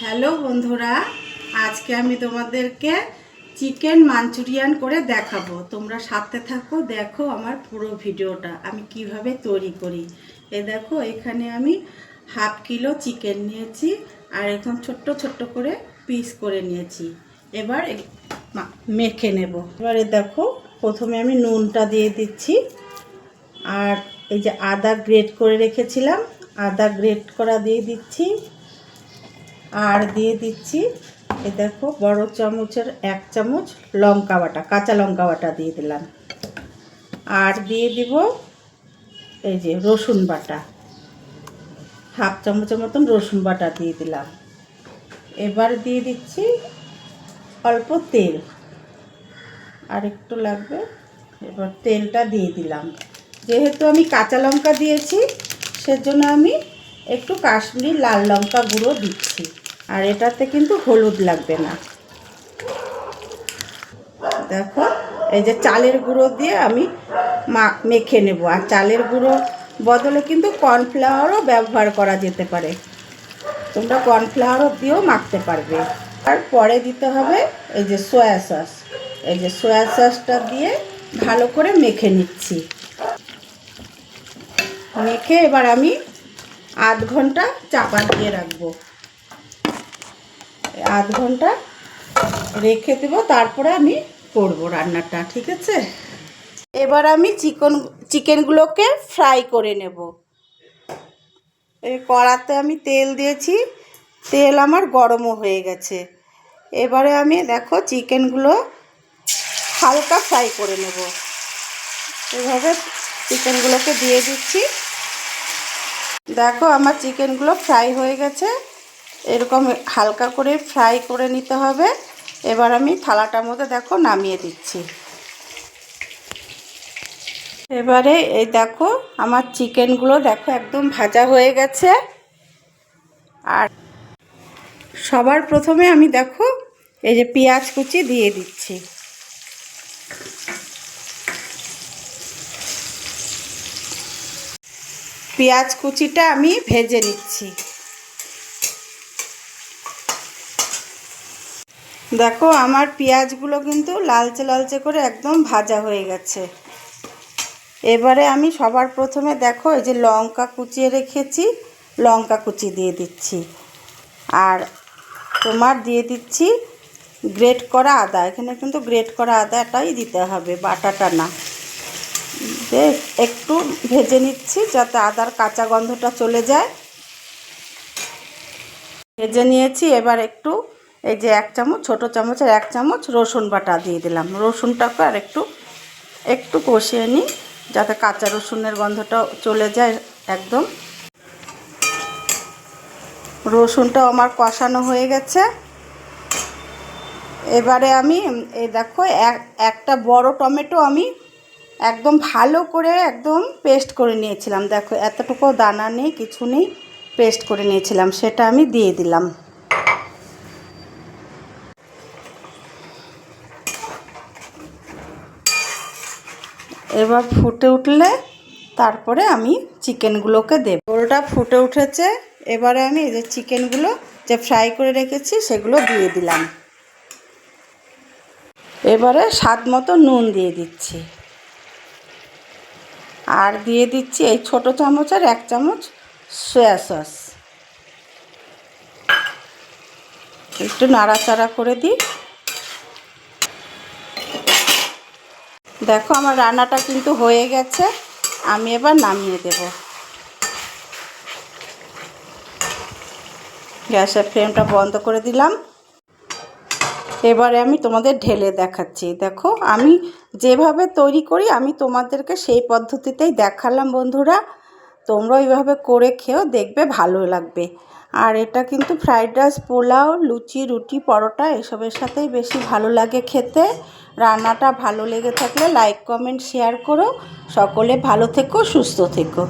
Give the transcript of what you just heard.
Hello বন্ধুরা, আজকে আমি তোমাদেরকে চিকেন মাঞ্চুরিয়ান করে দেখাবো। তোমরা সাথে থাকো, দেখো আমার পুরো ভিডিওটা আমি কিভাবে তৈরি করি। দেখো, এখানে আমি হাফ কিলো চিকেন নিয়েছি আর একদম ছোট্ট ছোট্ট করে পিস করে নিয়েছি। এবার মেখে নেব। এবারে দেখো, প্রথমে আমি নুনটা দিয়ে দিচ্ছি আর এই যে আদা গ্রেট করে রেখেছিলাম, আদা গ্রেট করা দিয়ে দিচ্ছি। আর দিয়ে দিচ্ছি এই দেখো বড় চামচের 1 চামচ লঙ্কা বাটা, কাঁচা লঙ্কা বাটা দিয়ে দিলাম। আর দিয়ে দিব এই যে রসুন বাটা, হাফ চামচের মতন রসুন বাটা দিয়ে দিলাম। এবার দিয়ে দিচ্ছি অল্প তেল, আর একটু লাগবে। এবার তেলটা দিয়ে দিলাম। যেহেতু আমি কাঁচা লঙ্কা দিয়েছি সেজন্য আমি একটু কাশ্মীরি লাল লঙ্কা গুঁড়ো দিচ্ছি। আর এটাতে কিন্তু হলুদ লাগবে না। দেখো, এই যে চালের গুঁড়ো দিয়ে আমি মেখে নেব। আর চালের গুঁড়ো বদলে কিন্তু কর্নফ্লাওয়ারও ব্যবহার করা যেতে পারে, তোমরা কর্নফ্লাওয়ারও দিয়েও মাখতে পারবে। আর পরে দিতে হবে এই যে সয়া সস। এই যে সয়া সসটা দিয়ে ভালো করে মেখে নিচ্ছি। মেখে এবার আমি আধ ঘন্টা চাপা দিয়ে রাখবো। আধ ঘন্টা রেখে দেবো, তারপরে আমি করবো রান্নাটা, ঠিক আছে? এবার আমি চিকেনগুলোকে ফ্রাই করে নেব। এই কড়াতে আমি তেল দিয়েছি, তেল আমার গরমও হয়ে গেছে। এবারে আমি দেখো চিকেনগুলো হালকা ফ্রাই করে নেব। এভাবে চিকেনগুলোকে দিয়ে দিচ্ছি। দেখো, আমার চিকেনগুলো ফ্রাই হয়ে গেছে। এরকম হালকা করে ফ্রাই করে নিতে হবে। এবার আমি থালাটার মধ্যে দেখো নামিয়ে দিচ্ছি। এবারে এই দেখো আমার চিকেনগুলো দেখো একদম ভাজা হয়ে গেছে। আর সবার প্রথমে আমি দেখো এই যে পেঁয়াজ কুচি দিয়ে দিচ্ছি। পেঁয়াজ কুচিটা আমি ভেজে নিচ্ছি। দেখো, আমার পেঁয়াজগুলো কিন্তু লালচে লালচে করে একদম ভাজা হয়ে গেছে। এবারে আমি সবার প্রথমে দেখো এই যে লঙ্কা কুচিয়ে রেখেছি, লঙ্কা কুচি দিয়ে দিচ্ছি। আর তোমার দিয়ে দিচ্ছি গ্রেট করা আদা। এখানে কিন্তু গ্রেট করা আদাটাই দিতে হবে, বাটাটা না। একটু ভেজে নিচ্ছি যাতে আদার কাঁচা গন্ধটা চলে যায়। ভেজে নিয়েছি। এবার একটু এই যে 1 চামচ, ছোটো চামচের 1 চামচ রসুন বাটা দিয়ে দিলাম। রসুনটাকে আর একটু কষিয়ে নিই যাতে কাঁচা রসুনের গন্ধটা চলে যায় একদম। রসুনটাও আমার কষানো হয়ে গেছে। এবারে আমি এই দেখো একটা বড় টমেটো আমি একদম ভালো করে একদম পেস্ট করে নিয়েছিলাম। দেখো, এতটুকু দানা নেই, কিছু নেই, পেস্ট করে নিয়েছিলাম, সেটা আমি দিয়ে দিলাম। এবার ফুটে উঠলে তারপরে আমি চিকেনগুলোকে দেব। ঝোলটা ফুটে উঠেছে। এবারে আমি এই যে চিকেনগুলো যে ফ্রাই করে রেখেছি সেগুলো দিয়ে দিলাম। এবারে স্বাদ মতো নুন দিয়ে দিচ্ছি। আর দিয়ে দিচ্ছি এই ছোটো চামচের 1 চামচ সয়া সস। একটু নাড়াচাড়া করে দিই। দেখো, আমার রান্নাটা কিন্তু হয়ে গেছে। আমি এবার নামিয়ে দেব। গ্যাসের ফ্লেমটা বন্ধ করে দিলাম। এবারে আমি তোমাদের ঢেলে দেখাচ্ছি। দেখো, আমি যেভাবে তৈরি করি আমি তোমাদেরকে সেই পদ্ধতিতেই দেখালাম বন্ধুরা। তোমরা এইভাবে করে খেয়েও দেখবে ভালো লাগবে। আর এটা কিন্তু ফ্রাইড রাইস, পোলাও, লুচি, রুটি, পরোটা এসবের সাথেই বেশি ভালো লাগে খেতে। রান্নাটা ভালো লেগে থাকলে লাইক, কমেন্ট, শেয়ার করো। সকলে ভালো থেকো, সুস্থ থেকো।